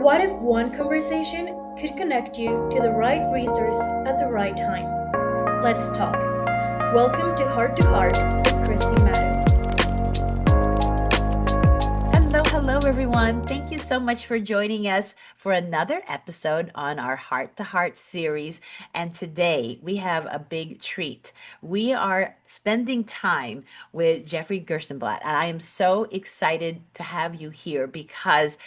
What if one conversation could connect you to the right resource at the right time? Let's talk. Welcome to Heart with Christy Matus. Hello, everyone. Thank you so much for joining us for another episode on our Heart to Heart series. And today we have a big treat. We are spending time with Jeffrey Gerstenblatt. And I am so excited to have you here because,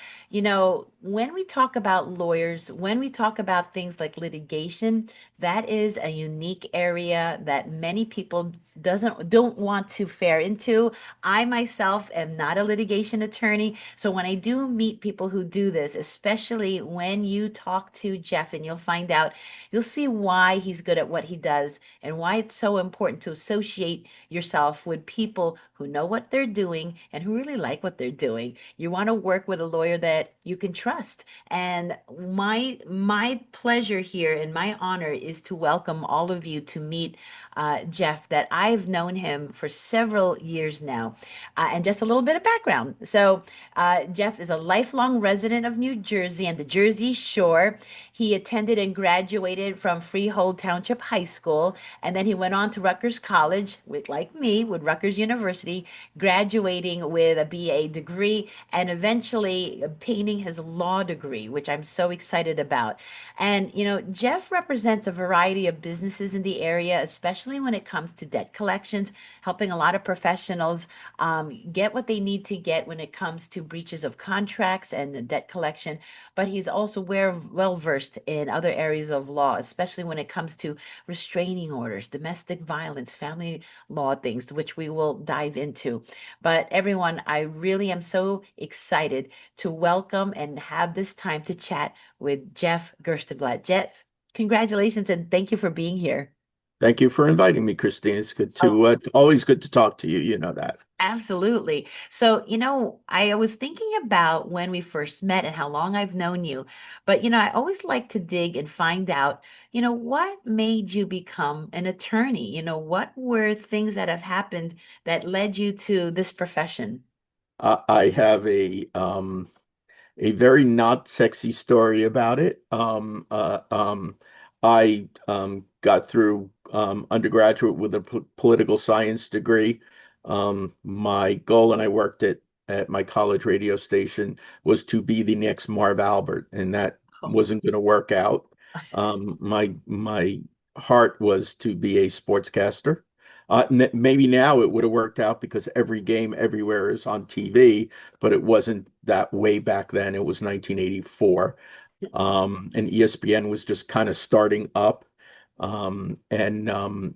when we talk about lawyers, when we talk about things like litigation, that is a unique area that many people don't want to fare into. I myself am not a litigation attorney. So when I do meet people who do this, especially when you talk to Jeff and you'll find out, you'll see why he's good at what he does and why it's so important to associate yourself with people who know what they're doing and who really like what they're doing. You want to work with a lawyer that you can trust. And my pleasure here and my honor is to welcome all of you to meet Jeff, that I've known him for several years now. And just a little bit of background. So, Jeff is a lifelong resident of New Jersey and the Jersey Shore. He attended and graduated from Freehold Township High School, and then he went on to Rutgers College, with, like me, with Rutgers University, graduating with a BA degree and eventually obtaining his law degree, which I'm so excited about. And, Jeff represents a variety of businesses in the area, especially when it comes to debt collections, helping a lot of professionals get what they need to get when it comes to breaches of contracts and the debt collection. But he's also well versed in other areas of law, especially when it comes to restraining orders, domestic violence, family law things, which we will dive into. But everyone, I really am so excited to welcome and have this time to chat with Jeff Gerstenblatt. Jeff, congratulations and thank you for being here. Thank you for inviting me, Christine. It's good Oh, to always good to talk to you. You know that. absolutely. So, I was thinking about when we first met and how long I've known you. But, I always like to dig and find out, what made you become an attorney? What were things that have happened that led you to this profession? I have a very not sexy story about it. I got through undergraduate with a political science degree. My goal, and I worked at my college radio station, was to be the next Marv Albert, and that Oh, wasn't going to work out. My heart was to be a sportscaster. Maybe now it would have worked out because every game everywhere is on TV, but it wasn't that way back then. It was 1984. And ESPN was just kind of starting up. And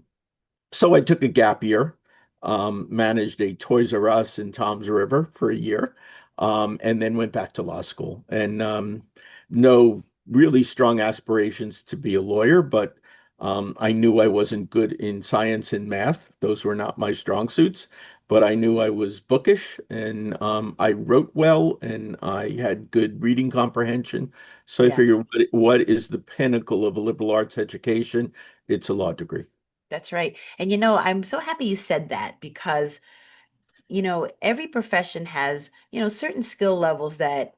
So I took a gap year, managed a Toys R Us in Tom's River for a year, and then went back to law school. And No really strong aspirations to be a lawyer, but I knew I wasn't good in science and math. Those were not my strong suits, but I knew I was bookish and I wrote well and I had good reading comprehension. So I yeah. figured, what is the pinnacle of a liberal arts education? It's a law degree. That's right. And I'm so happy you said that because every profession has, certain skill levels that,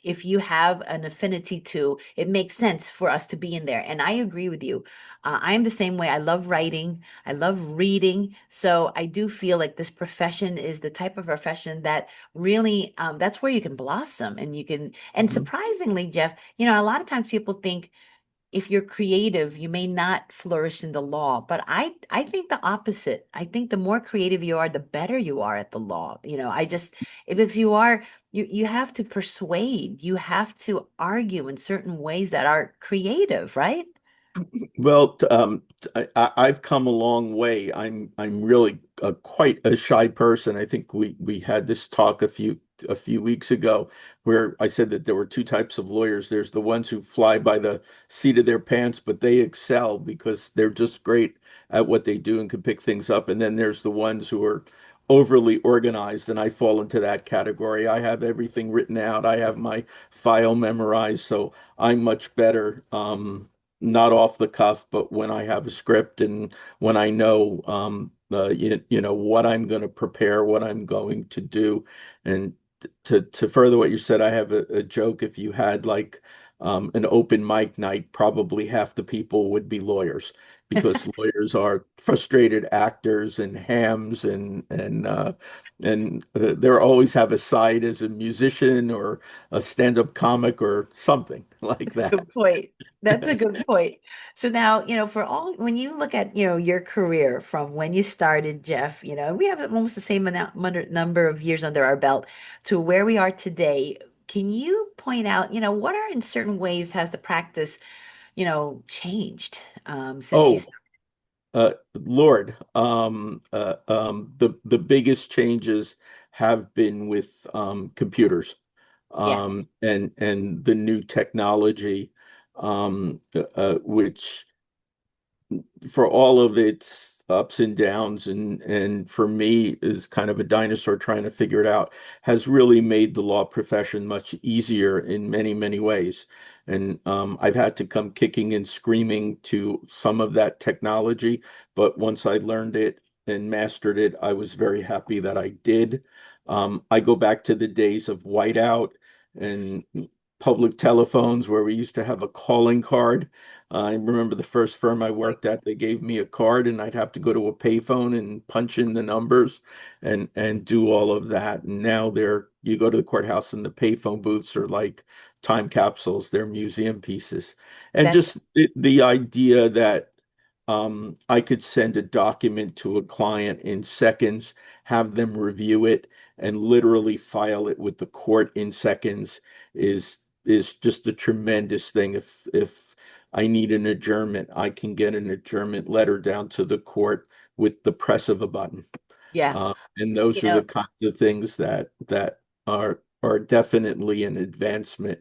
if you have an affinity to, it makes sense for us to be in there. And I agree with you. I'm the same way. I love writing, I love reading. So I do feel like this profession is the type of profession that really, that's where you can blossom and and Mhm. surprisingly, Jeff, a lot of times people think, if you're creative, you may not flourish in the law. But I think the opposite. I think the more creative you are, the better you are at the law. Because you have to persuade, you have to argue in certain ways that are creative, right? I've come a long way. I'm really quite a shy person. I think we had this talk a few weeks ago where I said that there were two types of lawyers. There's the ones who fly by the seat of their pants, but they excel because they're just great at what they do and can pick things up. And then there's the ones who are overly organized, and I fall into that category. I have everything written out. I have my file memorized, so I'm much better. Not off the cuff, but when I have a script and when I know what I'm going to prepare, what I'm going to do. And to further what you said, I have a joke. If you had like an open mic night, probably half the people would be lawyers because lawyers are frustrated actors and hams and they always have a side as a musician or a stand-up comic or something like that. Good point. That's a good point. So now, for all, when you look at, your career from when you started, Jeff, we have almost the same number of years under our belt to where we are today. Can you point out, what are in certain ways has the practice, changed since you Oh, started? Lord, the biggest changes have been with computers, Yeah, and the new technology, which for all of its ups and downs and for me is kind of a dinosaur trying to figure it out, has really made the law profession much easier in many, many ways. And I've had to come kicking and screaming to some of that technology, but once I learned it and mastered it, I was very happy that I did. I go back to the days of whiteout and public telephones where we used to have a calling card. I remember the first firm I right. worked at, they gave me a card and I'd have to go to a payphone and punch in the numbers and do all of that. And now you go to the courthouse and the payphone booths are like time capsules, they're museum pieces. And That's just the idea that I could send a document to a client in seconds, have them review it, and literally file it with the court in seconds is just a tremendous thing. If I need an adjournment, I can get an adjournment letter down to the court with the press of a button. yeah. And You those are the know, kinds of things that are definitely an advancement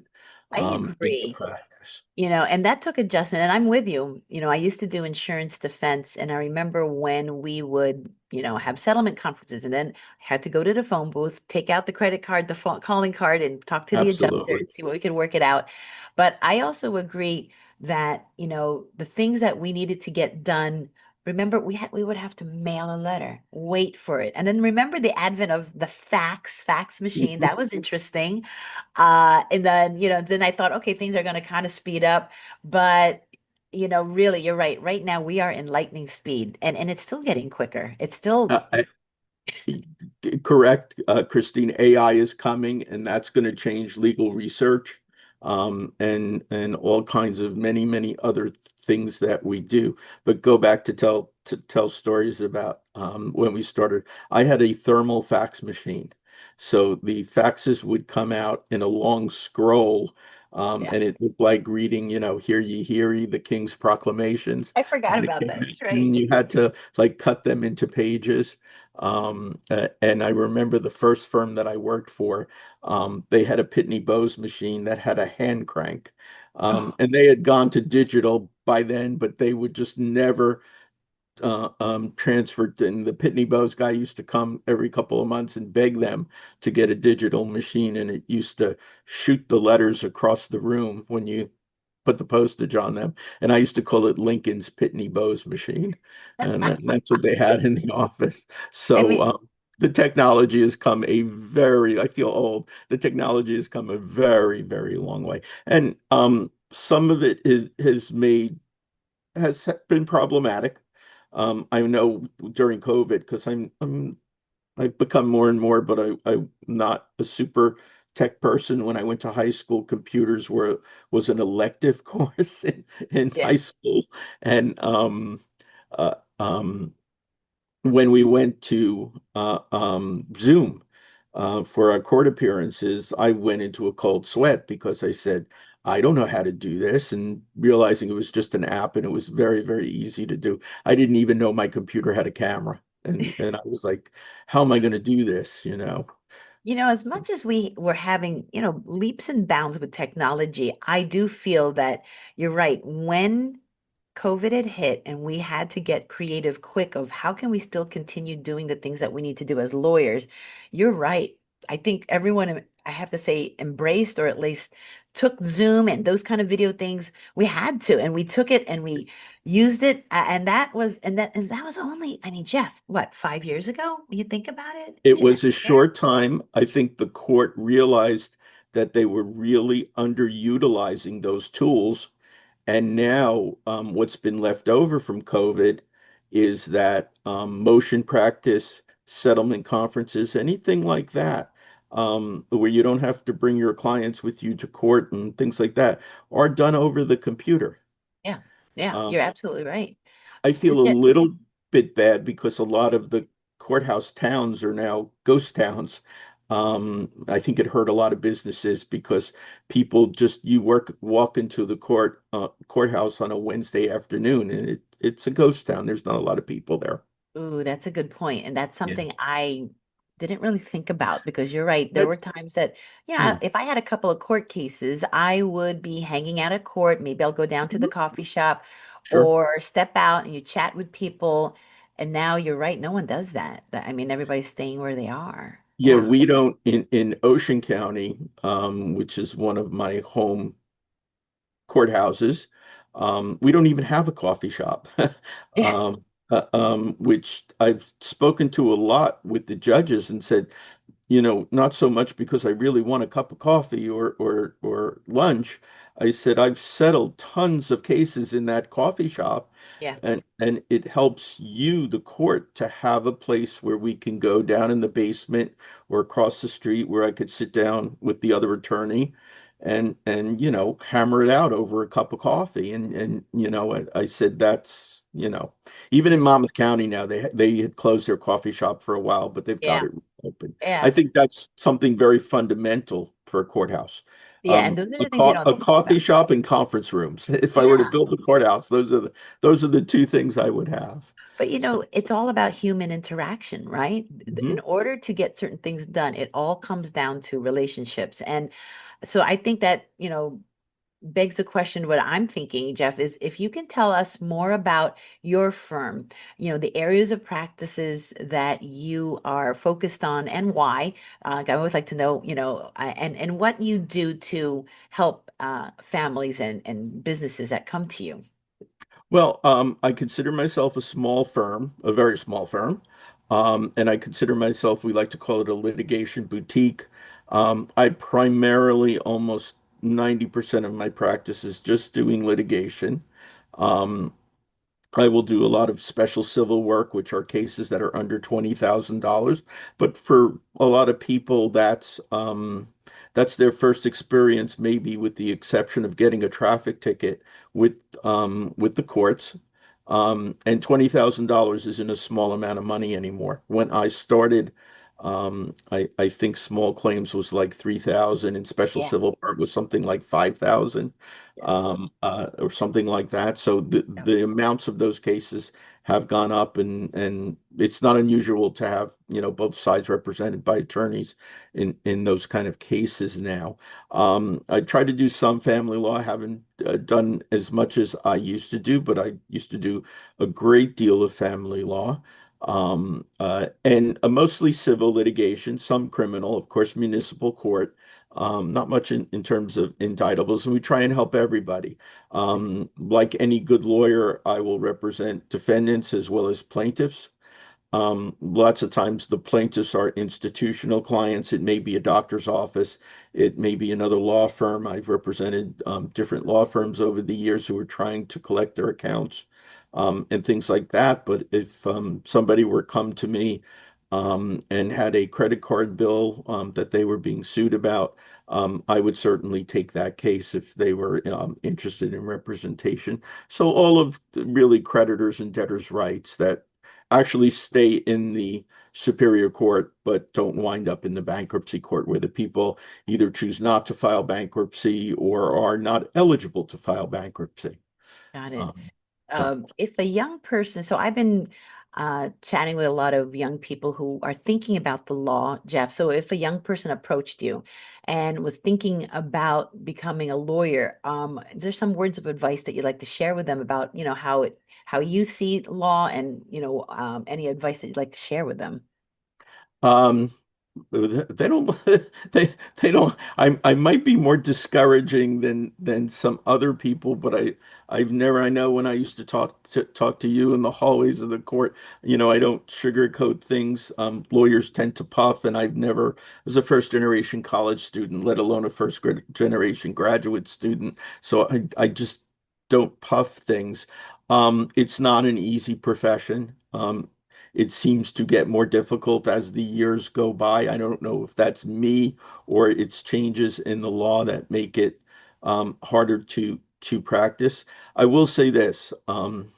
I in the agree. practice. And that took adjustment. And I'm with you. I used to do insurance defense, and I remember when we would, have settlement conferences, and then had to go to the phone booth, take out the credit card, the phone calling card, and talk to the adjuster Absolutely. and see what we could work it out. But I also agree that, the things that we needed to get done. Remember, we would have to mail a letter, wait for it. And then remember the advent of the fax machine. That was interesting. And then, then I thought, okay, things are going to kind of speed up. But, really, you're right. Right now, we are in lightning speed, and it's still getting quicker. It's still, Uh, Correct, Christine. AI is coming, and that's going to change legal research, and all kinds of many, many other things that we do. But go back to tell stories about when we started. I had a thermal fax machine, so the faxes would come out in a long scroll, yeah, and it looked like reading, hear ye, the King's proclamations. I forgot And it about came that. out, That's right. and you had to like cut them into pages. And I remember the first firm that I worked for, they had a Pitney Bowes machine that had a hand crank. Oh, And they had gone to digital by then, but they would just never transfer. And the Pitney Bowes guy used to come every couple of months and beg them to get a digital machine. And it used to shoot the letters across the room when you put the postage on them. And I used to call it Lincoln's Pitney Bowes machine. And that's what they had in the office. I So mean, the technology has come I feel old. The technology has come a very, very long way. And some of it has been problematic. I know during COVID, because I've become more and more, but I'm not a super tech person. When I went to high school, computers was an elective course in yeah. high school. And uh, um, when we went to Zoom for our court appearances, I went into a cold sweat because I said, I don't know how to do this, and realizing it was just an app and it was very, very easy to do. I didn't even know my computer had a camera. And I was like, how am I going to do this? As much as we were having, leaps and bounds with technology, I do feel that you're right. When COVID had hit and we had to get creative quick of how can we still continue doing the things that we need to do as lawyers, you're right. I think everyone, I have to say, embraced or at least took Zoom and those kind of video things, we had to, and we took it and we used it, and that was only, I mean, Jeff, what, 5 years ago? When you think about it, It Jeff, was a there. short time. I think the court realized that they were really underutilizing those tools. And now, what's been left over from COVID is that motion practice, settlement conferences, anything like that, where you don't have to bring your clients with you to court and things like that, are done over the computer. Yeah, yeah, Um, you're absolutely right. I So, feel a little bit bad because a lot of the courthouse towns are now ghost towns. I think it hurt a lot of businesses because people just walk into the courthouse on a Wednesday afternoon and it's a ghost town. There's not a lot of people there. ooh, that's a good point. And that's Yeah. something I didn't really think about because you're right. There were That's times that, yeah. if I had a couple of court cases, I would be hanging out at court. Maybe I'll go down to the Mhm. coffee shop Sure. or step out and you chat with people. And now you're right. No one does that. I mean, everybody's staying where they are. Yeah, Yeah. we don't in Ocean County, which is one of my home courthouses. We don't even have a coffee shop, which I've spoken to a lot with the judges and said, not so much because I really want a cup of coffee or lunch. I said I've settled tons of cases in that coffee shop, Yeah. and it helps you, the court, to have a place where we can go down in the basement or across the street where I could sit down with the other attorney and hammer it out over a cup of coffee. I said that's, even in Monmouth County now, they had closed their coffee shop for a while, but they've got Yeah. it open. I Yeah. think that's something very fundamental for a courthouse. Yeah. And those are A, the things you don't a think coffee about. shop and conference rooms. If I were to Yeah. build a courthouse, those are the two things I would have. But So, it's all about human interaction, right? In mhm. order to get certain things done, it all comes down to relationships. And so I think that, begs the question, what I'm thinking, Jeff, is if you can tell us more about your firm, the areas of practices that you are focused on and why. I always like to know, and what you do to help families and businesses that come to you. Well, I consider myself a small firm, a very small firm. And I consider myself, we like to call it a litigation boutique. I primarily, almost 90% of my practice is just doing litigation. Um, I will do a lot of special civil work, which are cases that are under $20,000. But for a lot of people, that's their first experience, maybe with the exception of getting a traffic ticket with with the courts. And $20,000 isn't a small amount of money anymore. When I started, I think small claims was like 3,000 and special Yeah. civil part was something like 5,000, Yes. or something like that. So Yeah. the amounts of those cases have gone up, and it's not unusual to have, both sides represented by attorneys in those kind of cases now. I try to do some family law. I haven't done as much as I used to do, but I used to do a great deal of family law. And mostly civil litigation, some criminal, of course, municipal court. Not much in terms of indictables, and we try and help everybody. Like any good lawyer, I will represent defendants as well as plaintiffs. Lots of times the plaintiffs are institutional clients. It may be a doctor's office. It may be another law firm. I've represented different law firms over the years who are trying to collect their accounts, and things like that. But if somebody were come to me and had a credit card bill that they were being sued about, I would certainly take that case if they were interested in representation. So all of really creditors and debtors' rights that actually stay in the superior court, but don't wind up in the bankruptcy court where the people either choose not to file bankruptcy or are not eligible to file bankruptcy. Got it. Um, so, If a young person, so I've been chatting with a lot of young people who are thinking about the law, Jeff. So if a young person approached you and was thinking about becoming a lawyer, is there some words of advice that you'd like to share with them about, how you see law and, any advice that you'd like to share with them? um, They don't they don't I might be more discouraging than some other people, but I've never I know when I used to talk to you in the hallways of the court, I don't sugarcoat things. Lawyers tend to puff, and I've never was a first generation college student, let alone a generation graduate student. So I just don't puff things. It's not an easy profession. It seems to get more difficult as the years go by. I don't know if that's me or it's changes in the law that make it harder to practice. I will say this. Um,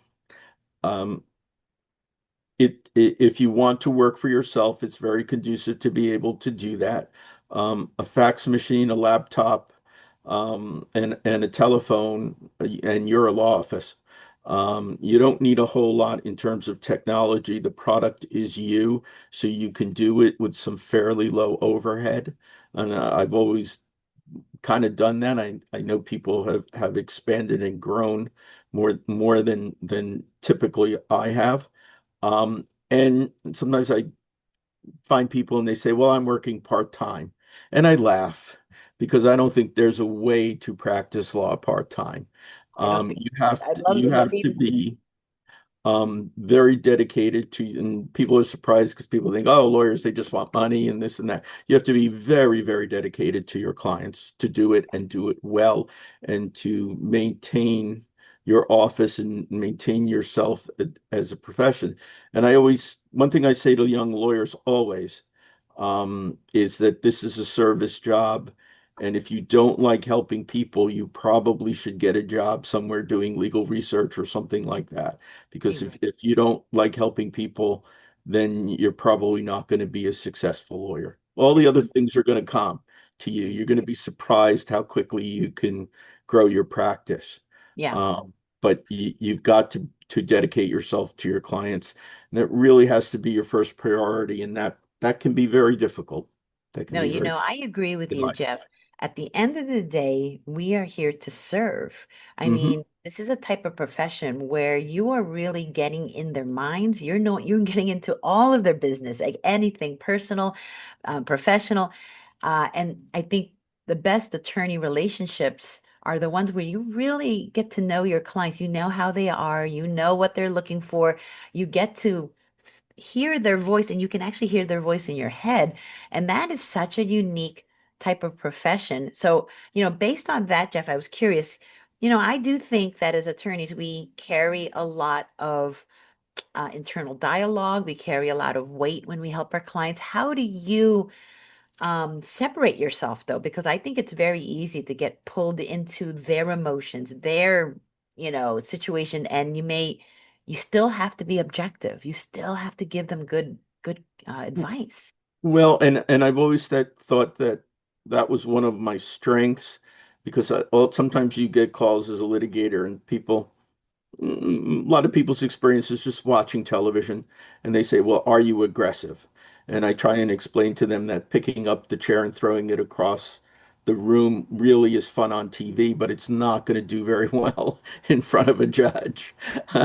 if you want to work for yourself, it's very conducive to be able to do that. A fax machine, a laptop, and a telephone, and you're a law office. You don't need a whole lot in terms of technology. The product is you, so you can do it with some fairly low overhead. And I've always kind of done that. I know people have expanded and grown more than typically I have. And sometimes I find people and they say, well, I'm working part-time. And I laugh because I don't think there's a way to practice law part-time. I don't think You have I'd to, love you to have see to be very dedicated to, and people are surprised because people think, oh, lawyers, they just want money and this and that. You have to be very, very dedicated to your clients to do it and do it well and to maintain your office and maintain yourself as a profession. And one thing I say to young lawyers always is that this is a service job. And if you don't like helping people, you probably should get a job somewhere doing legal research or something like that. Because you're right. if you don't like helping people, then you're probably not going to be a successful lawyer. All the It's other things are going to come to you. You're going to be surprised how quickly you can grow your practice. yeah. But you've got to dedicate yourself to your clients. And that really has to be your first priority. And that can be very difficult. That can No, be very I agree with you, difficult. Jeff. At the end of the day, we are here to serve. I Hmm. mean, this is a type of profession where you are really getting in their minds. You're getting into all of their business, like anything personal, professional. And I think the best attorney relationships are the ones where you really get to know your clients. You know how they are, you know what they're looking for. You get to hear their voice, and you can actually hear their voice in your head. And that is such a unique type of profession. So, based on that, Jeff, I was curious. I do think that as attorneys, we carry a lot of internal dialogue. We carry a lot of weight when we help our clients. How do you separate yourself, though? Because I think it's very easy to get pulled into their emotions, their, situation, and you still have to be objective. You still have to give them good advice. Well, and I've always thought that that was one of my strengths because well, sometimes you get calls as a litigator and a lot of people's experience is just watching television and they say, well, are you aggressive? And I try and explain to them that picking up the chair and throwing it across the room really is fun on TV, but it's not going to do very well in front of a judge.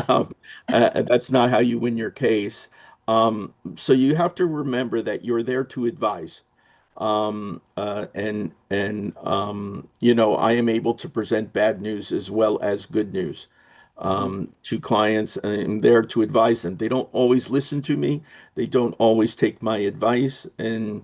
Um, that's not how you win your case. So you have to remember that you're there to advise. I am able to present bad news as well as good news Mhm. to clients. I'm there to advise them. They don't always listen to me. They don't always take my advice. And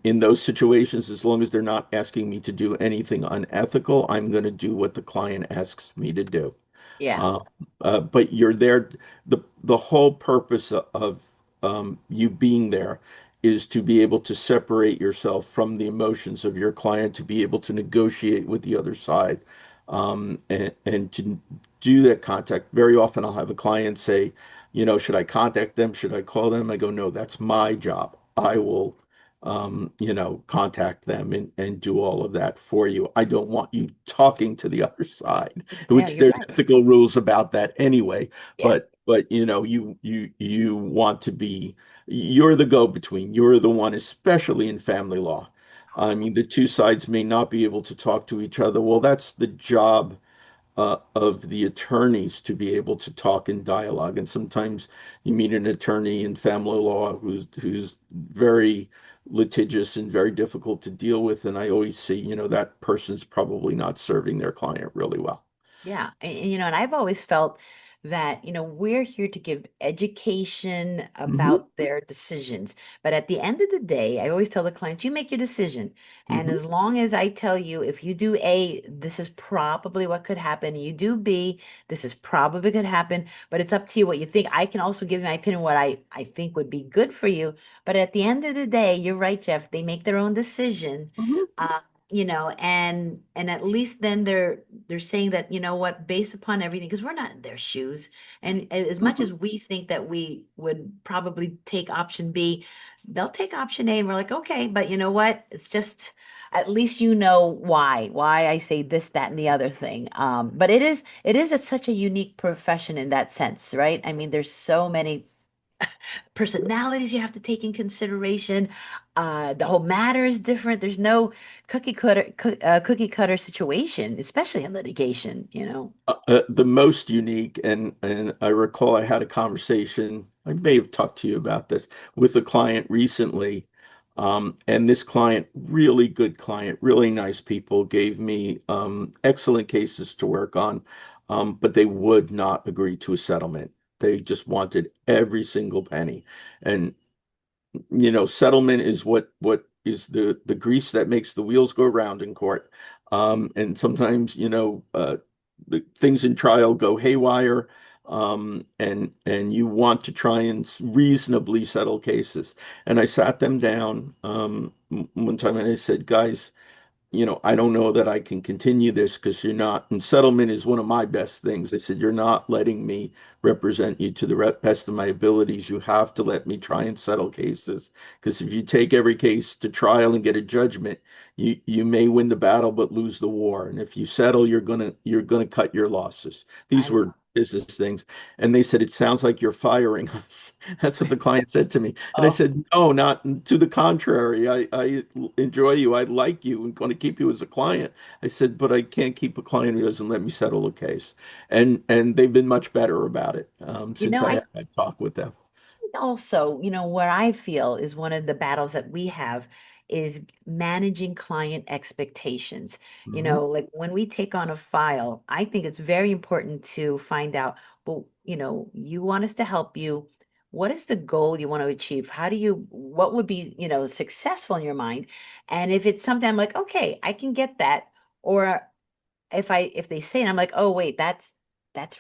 in those situations, as long as they're not asking me to do anything unethical, I'm going to do what the client asks me to do. Yeah. Uh, but you're there. The whole purpose of you being there is to be able to separate yourself from the emotions of your client, to be able to negotiate with the other side, and to do that contact. Very often, I'll have a client say, should I contact them? Should I call them? I go, no, that's my job. I will contact them and do all of that for you. I don't want you talking to the other side, Yeah, which you're there's right. ethical rules about that anyway. Yeah. But you want to be, you're the go-between. You're the one, especially in family law. I mean, the two sides may not be able to talk to each other. Well, that's the job of the attorneys to be able to talk in dialogue. And sometimes you meet an attorney in family law who's very litigious and very difficult to deal with. And I always see, that person's probably not serving their client really well. Yeah. And I've always felt that, we're here to give education Hmm. about their decisions. But at the end of the day, I always tell the clients, you make your decision. And Hmm. as long as I tell you, if you do A, this is probably what could happen. You do B, this is probably could happen, but it's up to you what you think. I can also give you my opinion, what I think would be good for you. But at the end of the day, you're right, Jeff, they make their own decision. Hmm. Uh, and at least then they're saying that, what, based upon everything, because we're not in their shoes, and as much Hmm. as we think that we would probably take option B, they'll take option A, and we're like, okay, but you know what, it's just, at least why I say this, that, and the other thing. But it is such a unique profession in that sense, right? I mean, there's so many personalities you have to take in consideration. The whole matter is different. There's no cookie cutter situation, especially in litigation. The most unique, and I recall I had a conversation, I may have talked to you about this, with a client recently. And this client, really good client, really nice people, gave me excellent cases to work on, but they would not agree to a settlement. They just wanted every single penny. And settlement is what is the grease that makes the wheels go round in court. And sometimes, the things in trial go haywire, and you want to try and reasonably settle cases. And I sat them down one time and I said, guys, I don't know that I can continue this because you're not, and settlement is one of my best things. They said, you're not letting me represent you to the best of my abilities. You have to let me try and settle cases. Because if you take every case to trial and get a judgment, you may win the battle but lose the war. And if you settle, you're gonna cut your losses. I These were love. business things. And they said, it sounds like you're firing us. That's what the client said to me. And I Oh, said, no, not to the contrary. I enjoy you. I like you and going to keep you as a client. I said, but I can't keep a client who doesn't let me settle a case. And they've been much better about it since I I had that talk with them. also, what I feel is one of the battles that we have is managing client expectations. Hmm. Like when we take on a file, I think it's very important to find out, well, you want us to help you. What is the goal you want to achieve? What would be, successful in your mind? And if it's something I'm like, okay, I can get that. Or if they say, and I'm like, oh wait, that's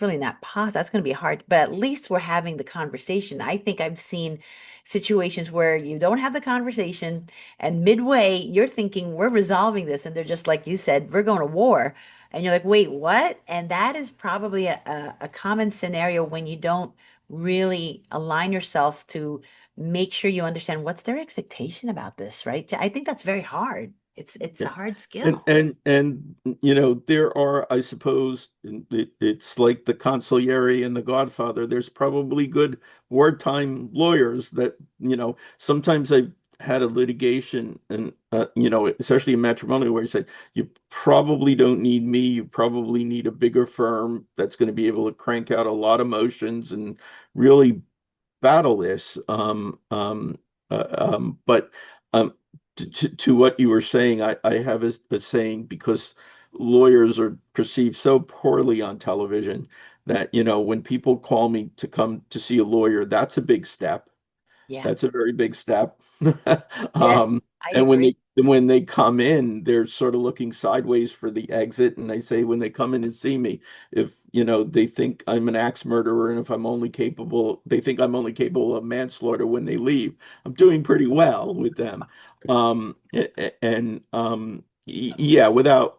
really not possible. That's going to be hard. But at least we're having the conversation. I think I've seen situations where you don't have the conversation, and midway you're thinking we're resolving this, and they're just like you said, we're going to war, and you're like, wait, what? And that is probably a common scenario when you don't really align yourself to make sure you understand what's their expectation about this, right? I think that's very hard. It's a Yeah. hard And skill. and and there are, I suppose, it's like the consigliere and the Godfather. There's probably good wartime lawyers that, sometimes I've had a litigation and especially in matrimonial where you say you probably don't need me. You probably need a bigger firm that's going to be able to crank out a lot of motions and really battle this. But um, to what you were saying, I have a saying because lawyers are perceived so poorly on television that, when people call me to come to see a lawyer, that's a big step. Yeah. That's a very big step. Yes, I And when agree. they come in, they're sort of looking sideways for the exit. And I say when they come in and see me, if they think I'm an axe murderer, and if they think I'm only capable of manslaughter when they leave. I'm doing pretty well with them. And yeah, without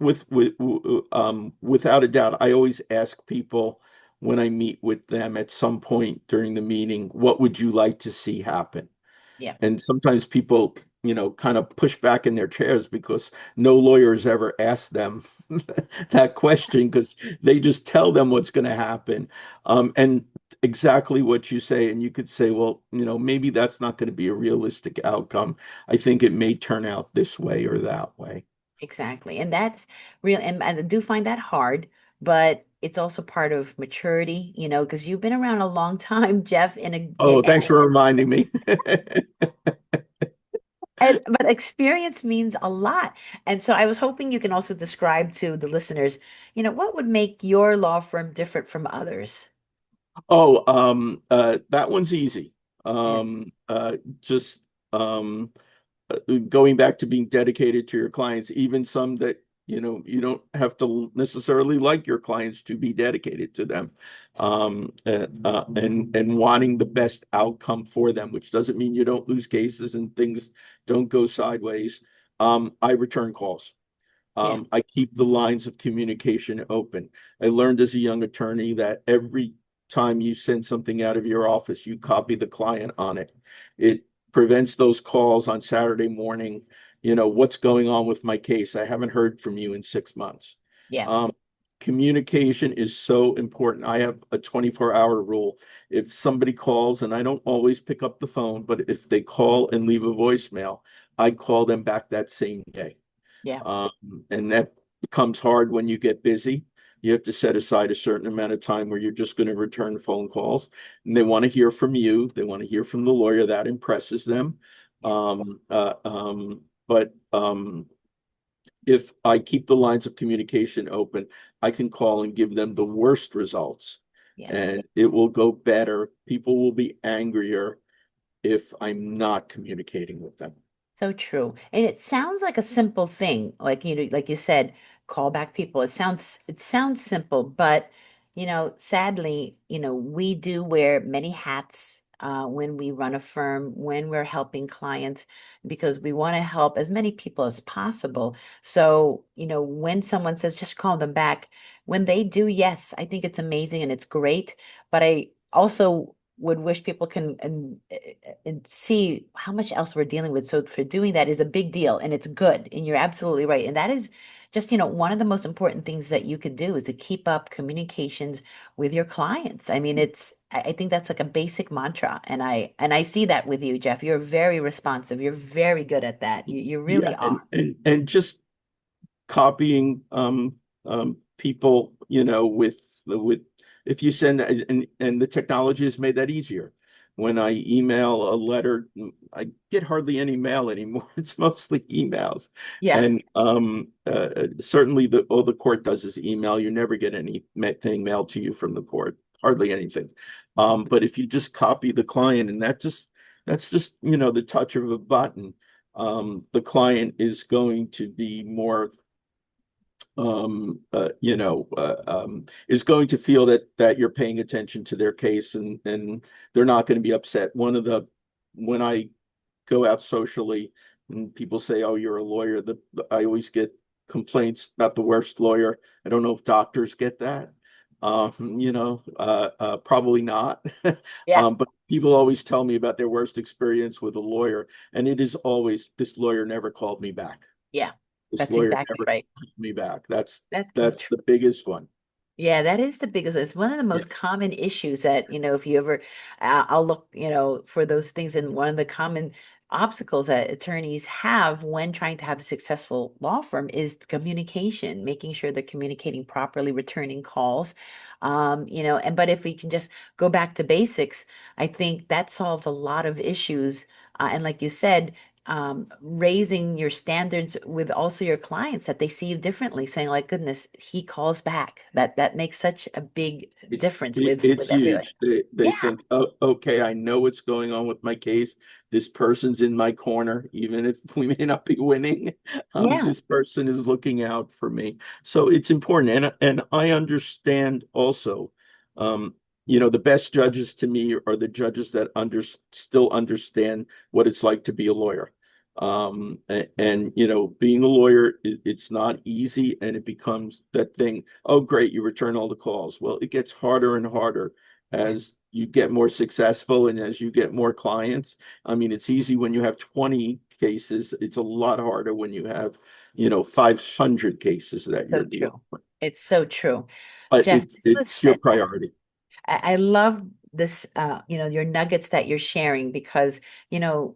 a doubt, I always ask people when I meet with them at some point during the meeting, what would you like to see happen? Yeah, And sometimes people, kind of push back in their chairs because no lawyers ever asked them that question because they just tell them what's going to happen. And exactly what you say. And you could say, well, maybe that's not going to be a realistic outcome. I think it may turn out this way or that way. exactly. And that's real. And I do find that hard, but it's also part of maturity, because you've been around a long time, Jeff, Oh, and thanks I for just, reminding me. But experience means a lot. And so I was hoping you can also describe to the listeners, what would make your law firm different from others? Oh, that one's easy. Yeah. Just going back to being dedicated to your clients, even some that you don't have to necessarily like your clients to be dedicated to them, and wanting the best outcome for them, which doesn't mean you don't lose cases and things don't go sideways. I return calls. Yeah. I keep the lines of communication open. I learned as a young attorney that every time you send something out of your office, you copy the client on it. It prevents those calls on Saturday morning. What's going on with my case? I haven't heard from you in 6 months. Yeah. Um, Communication is so important. I have a 24-hour rule. If somebody calls, and I don't always pick up the phone, but if they call and leave a voicemail, I call them back that same day. Yeah. Um, and that becomes hard when you get busy. You have to set aside a certain amount of time where you're just going to return phone calls. And they want to hear from you. They want to hear from the lawyer. That impresses them. Yeah. But if I keep the lines of communication open, I can call and give them the worst results, Yeah. and it will go better. People will be angrier if I'm not communicating with them. So true. And it sounds like a simple thing, like like you said, call back people. It sounds simple, but sadly, we do wear many hats when we run a firm, when we're helping clients, because we want to help as many people as possible. So, when someone says just call them back, when they do, yes, I think it's amazing and it's great. But I also would wish people can and see how much else we're dealing with. So for doing that is a big deal and it's good. And you're absolutely right. And that is just, one of the most important things that you could do is to keep up communications with your clients. I mean, I think that's like a basic mantra. And I see that with you, Jeff. You're very responsive. You're very good at that. You really Yeah, are. and just copying people, with if you send, and the technology has made that easier. When I email a letter, I get hardly any mail anymore. It's mostly emails. Yeah. And certainly all the court does is email. You never get anything mailed to you from the court, hardly anything. But if you just copy the client, and that's just, the touch of a button, the client is going to be more, is going to feel that you're paying attention to their case, and they're not going to be upset. When I go out socially and people say, "Oh, you're a lawyer," I always get complaints about the worst lawyer. I don't know if doctors get that. Probably not. Yeah. But people always tell me about their worst experience with a lawyer, and it is always, "This lawyer never called me back. Yeah. This That's lawyer exactly never right. called me back." That's That's so that's true. the biggest one. Yeah, that is the biggest. It's one of the Yeah. most common issues that, if you ever, I'll look, for those things. And one of the common obstacles that attorneys have when trying to have a successful law firm is communication, making sure they're communicating properly, returning calls. But if we can just go back to basics, I think that solves a lot of issues. And like you said, raising your standards with also your clients that they see you differently, saying like, goodness, he calls back. That makes such a big It, difference it, with it's everyone. huge. They Yeah, think, "Oh, okay, I know what's going on with my case. This person's in my corner, even if we may not be winning. yeah, This person is looking out for me." So it's important, and I understand also. Um, the best judges to me are the judges that still understand what it's like to be a lawyer. Being a lawyer, it's not easy, and it becomes that thing. Oh, great, you return all the calls. Well, it gets harder and harder yeah, as you get more successful and as you get more clients. I mean, it's easy when you have 20 cases. It's a lot harder when you have, 500 cases that so you're dealing true. with. It's so true. But Jeff, it's this was it's your fantastic. priority. I love this, your nuggets that you're sharing because, you know,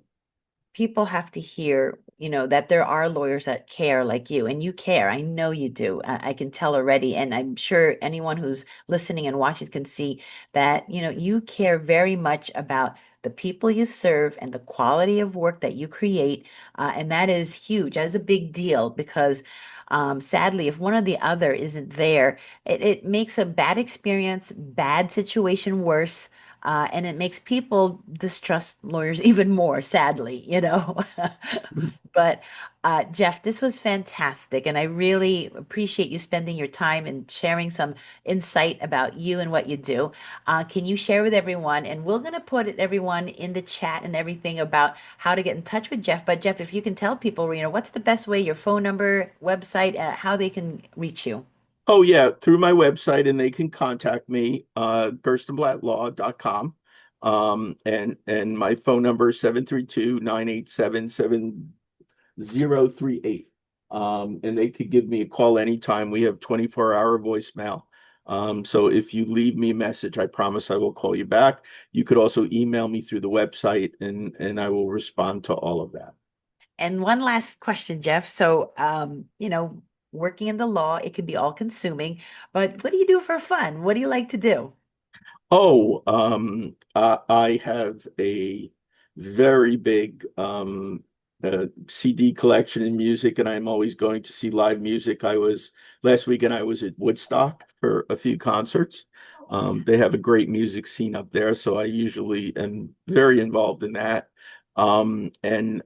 people have to hear, that there are lawyers that care like you, and you care. I know you do. I can tell already. And I'm sure anyone who's listening and watching can see that, you care very much about the people you serve, and the quality of work that you create. And that is huge. That is a big deal because sadly, if one or the other isn't there, it makes a bad experience, bad situation worse. And it makes people distrust lawyers even more, sadly, you know. But Jeff, this was fantastic, and I really appreciate you spending your time and sharing some insight about you and what you do. Can you share with everyone? And we're going to put everyone in the chat and everything about how to get in touch with Jeff. But Jeff, if you can tell people, what's the best way, your phone number, website, how they can reach you. Oh yeah, through my website, and they can contact me, gerstenblattlaw.com. And my phone number is 732-987-7038. And they could give me a call anytime. We have 24-hour voicemail. So if you leave me a message, I promise I will call you back. You could also email me through the website, and I will respond to all of that. And one last question, Jeff. So, working in the law, it can be all consuming, but what do you do for fun? What do you like to do? Oh, I have a very big CD collection in music, and I'm always going to see live music. I was last weekend, I was at Woodstock for a few concerts. They have a great music scene up there, so I usually am very involved in that. And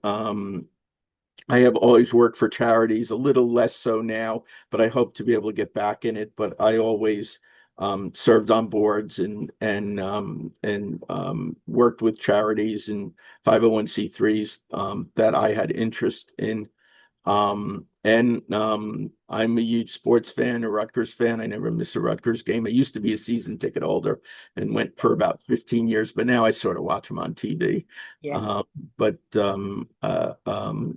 I have always worked for charities, a little less so now, but I hope to be able to get back in it. But I always served on boards and worked with charities and 501(c)(3)s that I had interest in. I'm a huge sports fan, a Rutgers fan. I never miss a Rutgers game. I used to be a season ticket holder and went for about 15 years, but now I sort of watch them on TV. Yeah. Uh,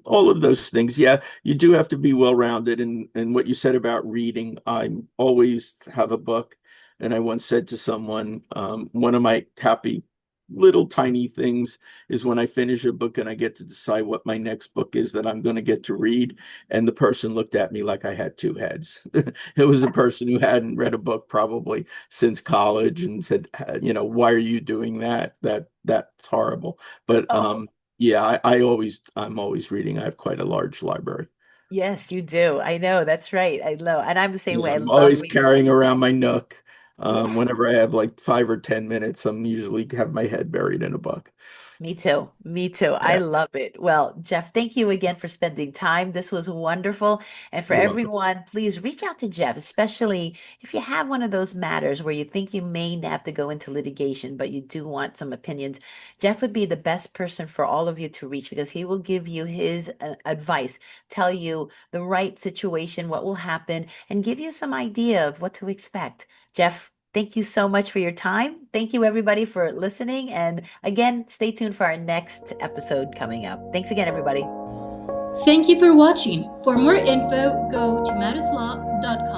all of those things, yeah, you do have to be well-rounded. And what you said about reading, I always have a book. And I once said to someone, one of my happy little tiny things is when I finish a book and I get to decide what my next book is that I'm going to get to read. And the person looked at me like I had two heads. It was a person who hadn't read a book probably since college and said, why are you doing that? That's horrible. But Oh, yeah, I'm always reading. I have quite a large library. yes, you do. I know. That's right. I love, and I'm the same Yeah, way. I I'm love always reading. carrying around my Nook. Yeah. Whenever I have like 5 or 10 minutes, I'm usually have my head buried in a book. Me too. Me too. I Yeah, love it. Well, Jeff, thank you again for spending time. This was wonderful. And for you're welcome. everyone, please reach out to Jeff, especially if you have one of those matters where you think you may have to go into litigation, but you do want some opinions. Jeff would be the best person for all of you to reach because he will give you his advice, tell you the right situation, what will happen, and give you some idea of what to expect. Jeff, thank you so much for your time. Thank you, everybody, for listening. And again, stay tuned for our next episode coming up. Thanks again, everybody. Thank you for watching. For more info, go to matuslaw.com.